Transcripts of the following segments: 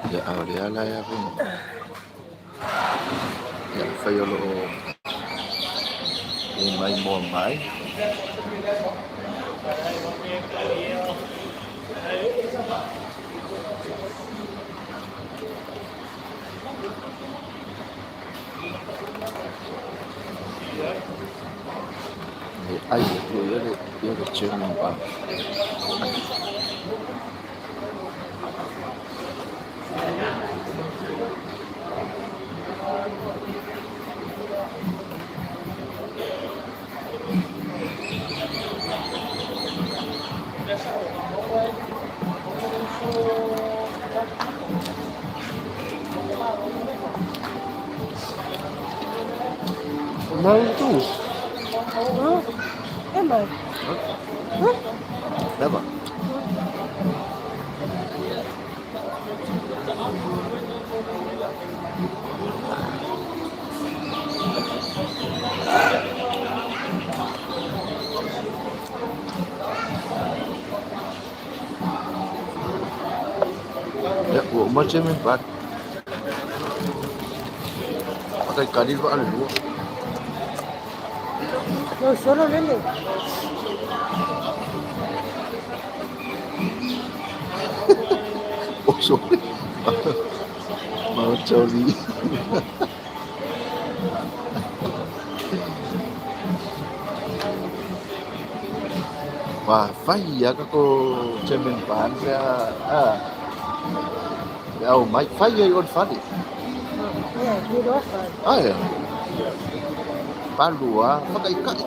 Ya ahora la ya pun. Ya fayo lo mai mo mai. Ai yo le chen pa. Mau tu. Hah? Emang? Hah? Dapat. Ya, macam ni pak. Pakai kadir pak ada dua. No, solo nene. Oh sorry. Mau sorry. Wah, fai ya kako cemen pan ya. Ya, mai fai ya on fadi. Ya, di dosa. Ya. Palua, pakai kai.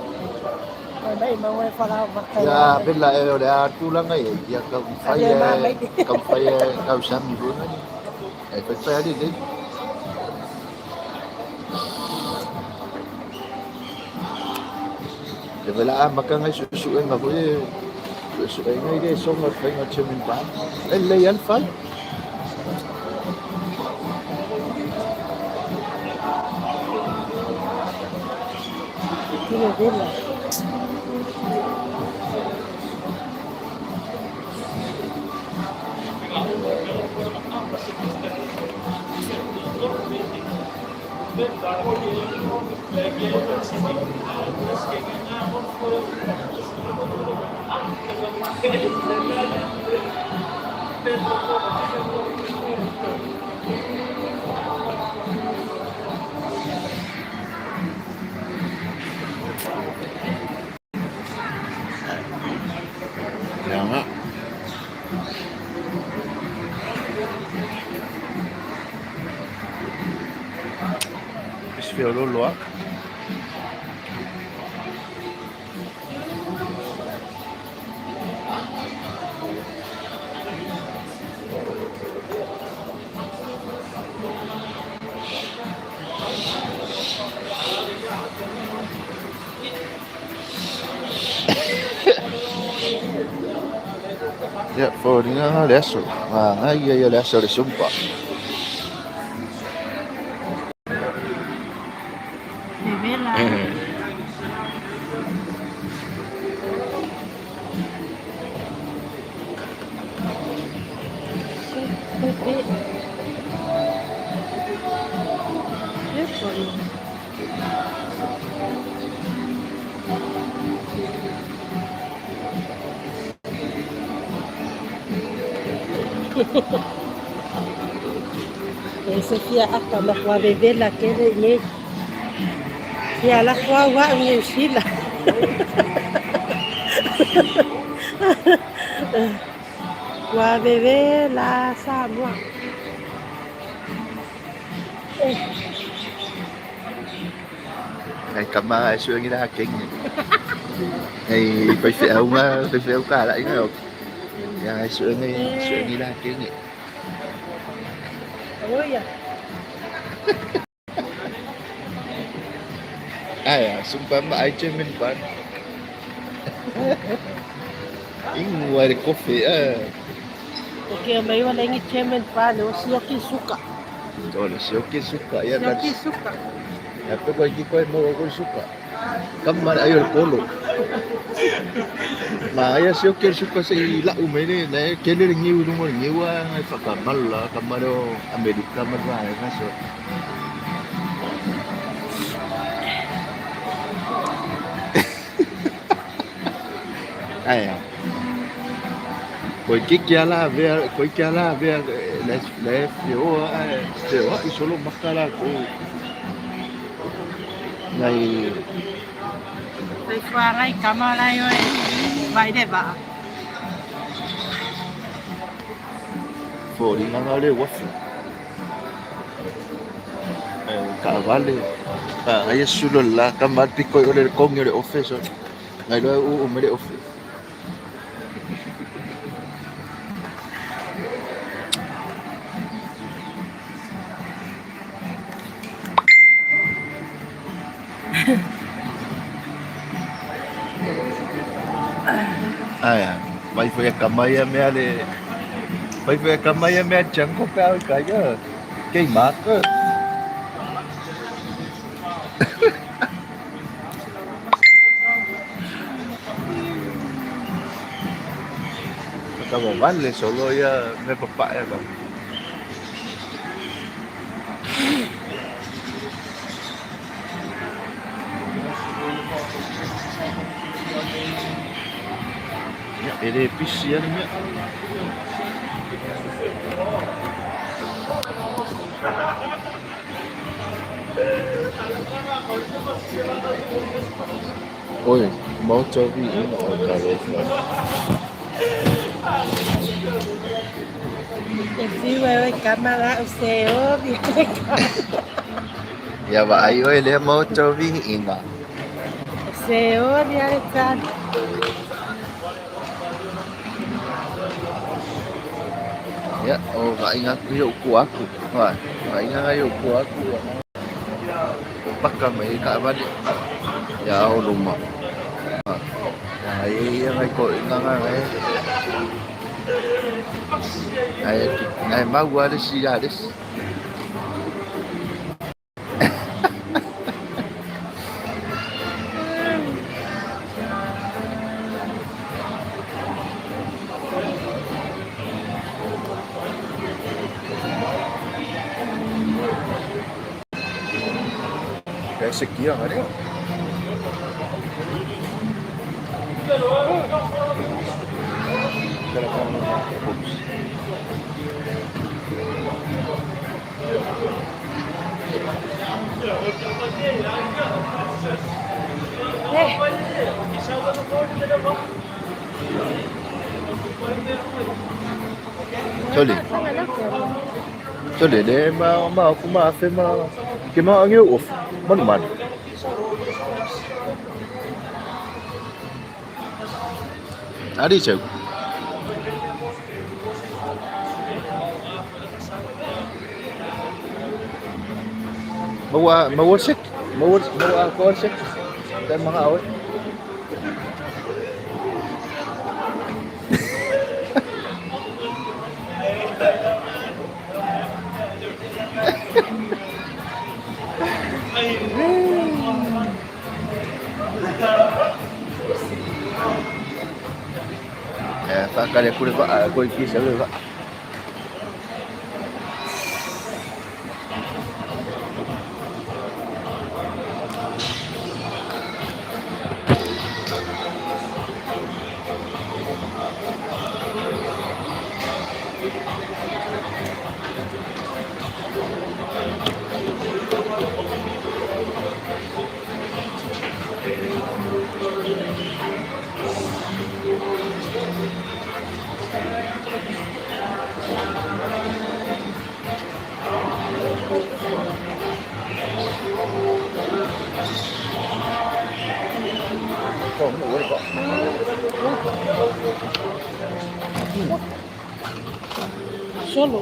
Mai mau falar makai. Ya, bella ya tu lang ay. Ya kam fai kau sami pun. Fai ada deh. Dia bela makan ay susu ay mabuye. Susu ay ngay deh song at fai macam cemen pan. Layan fai. Tiene vela. Yang Isfia lolo ah. Ya, for nga leso. Ay ya leso de sumpa. De vela. Sofia hasta la fue a beber la que de y a la fue a agua en el sila. Fue a beber la sagua. Ngày cầm suy nghĩ ra kinh. Ngày phải phèo cả lại nghe không? Ya suy nghĩ ra kinh. Ôi à. Ya, sumpah mbak cemen pan. Ini ada kopi Porque meio além de chemen pan, eu sou que suka. Olha, se eu que suka ya kan. Que suka. Ya pero kau mau kau suka. Kamar ayo polo. Maya siya kaya suka sa ila umene na kaya rin niyo mo niyo ay pagkamal kamano Amerika magway na so. Ay. Koy kia la ver les fio ay solo makala ko. Ngày Tôi qua ngay cảm ơn anh ơi. Vậy để bà. phổ đi ngang ở đây quá cả vale ay sulol la kamar pikoy ole kong yo de office ngày đó me de office à vậy phải kamaya me de vậy phải kamaya me chẳng có cao cái cái mát cơ como vale solo ya me papaya ba ya ere pisian ya ôi máu cho vị ở cả rồi Em xin ơi cảm ơn anh Seo. ya vậy ơi le máu cho vị mà Seo đi ăn canh. ya oh vậy nga hiệu của aku vậy nga hiệu của aku baka may kaban ya rumah ay ngay ko nga ay magwa de siyares kaya sekian ada Sorry deh mau aku maafin mau gimana angin man Adi chau mau aku sik dan mga awit kali aku dapat aku ikut selalu pak Solo.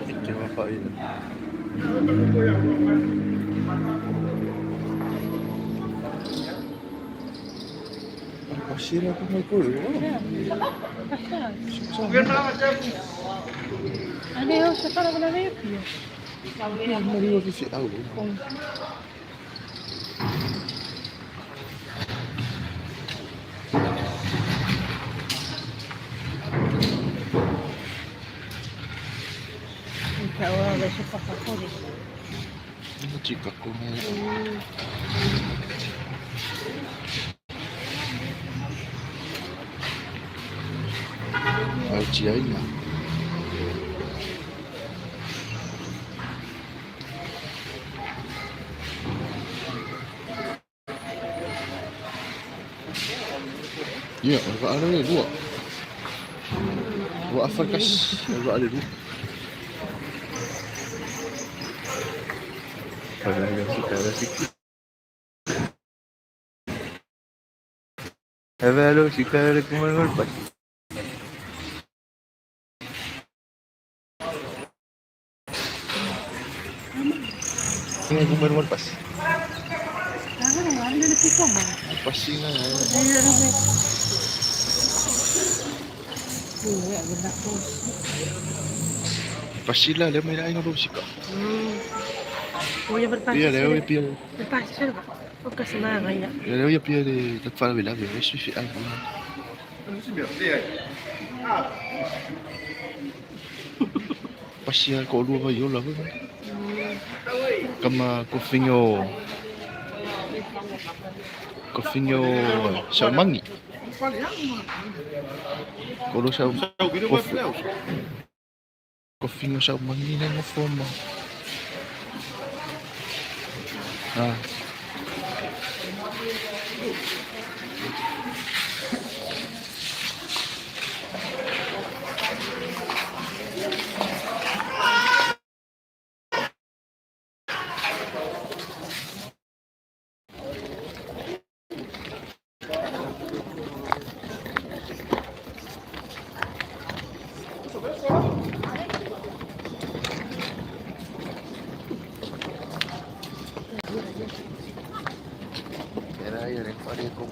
Ito yung makain. Pasira ko may kulo. Ano yun? Sa parang wala na yun. Mariwa ko si Aw. Ikaw, wala siya pakakuli. Ano chika ko na yun? RGI na. Ya, ada ni dua. Dua Afrikas, ada dua. Padahal suka ada sikit. Halo, sikit kumain pas. Ini kumain pas. Ano naman? Ano na siko mo? Pasti na. Ano naman? Uy, agad ako. Pasti lah, dia main lain orang sikit. Uy, berpasok Iya, dia sila. pia. Berpasok sila. Huwag ka sumama ya. Dia pia de tatfala bila, dia sufi al. Pasti ko lu ba yo la. Kama kofinyo sa mangi. Kalau sa kofinyo sa mangi na mo forma. Ah. Era ayer en Parejo.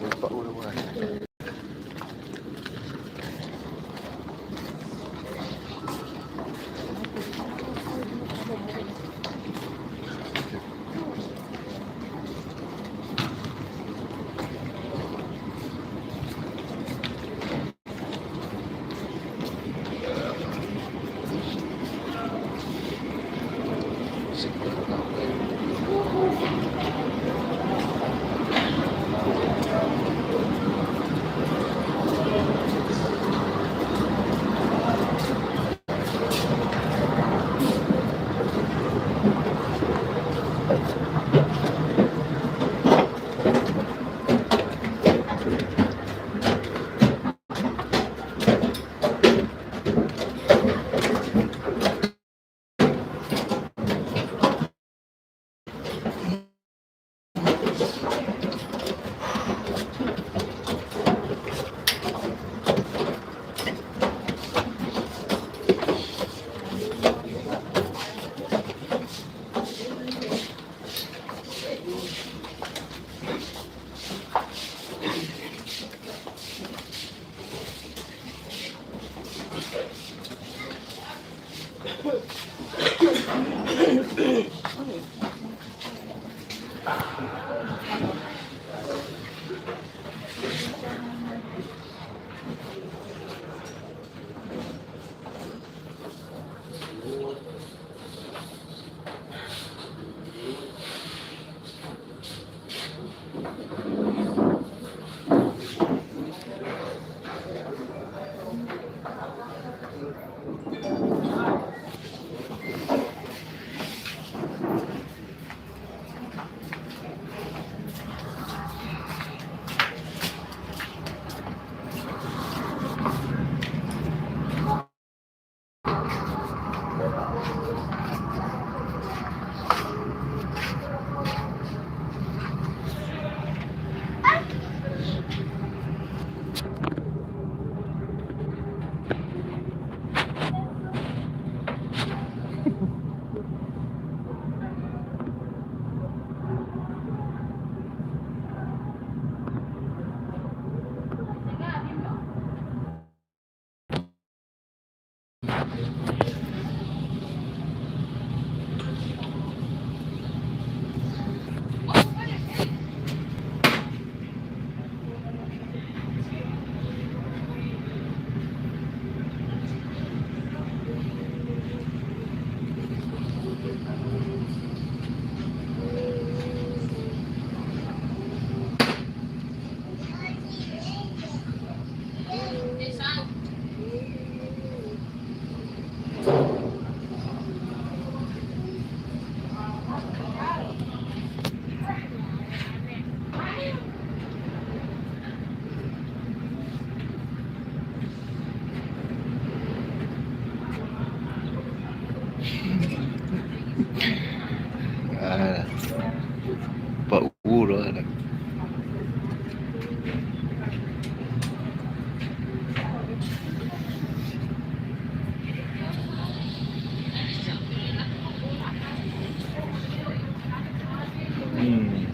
Ah, pauro. Hmm.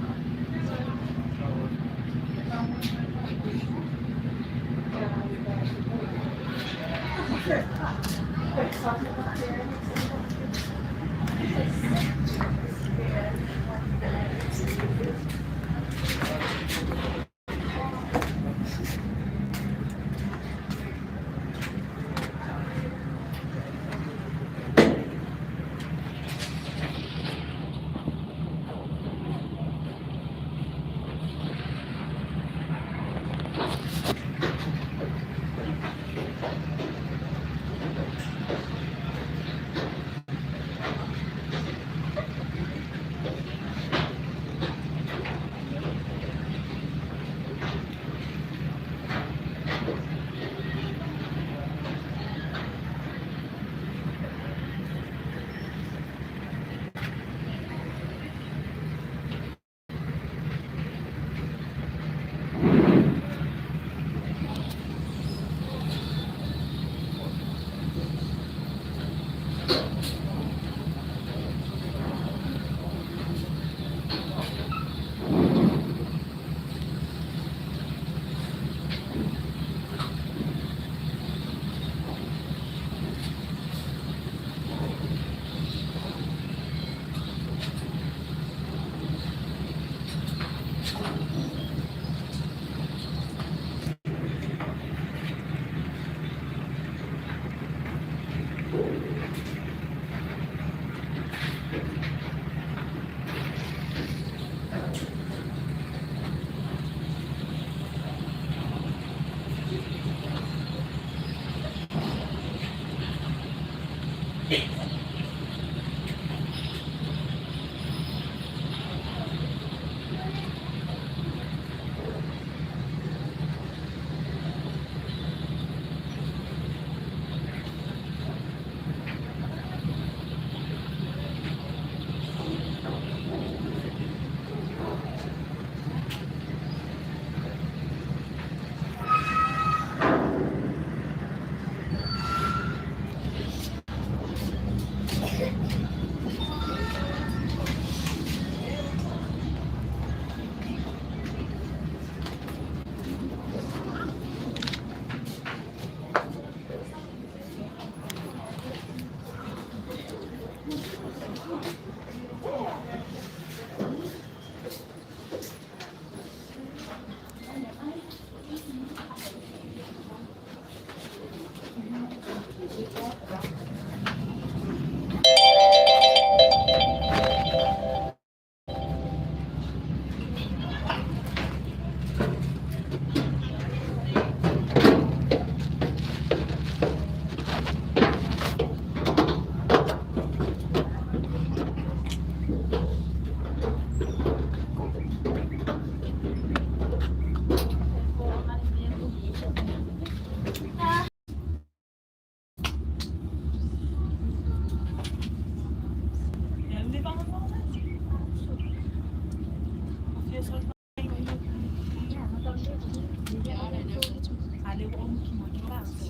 Allez, on qui m'a dit pas, c'est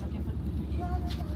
pas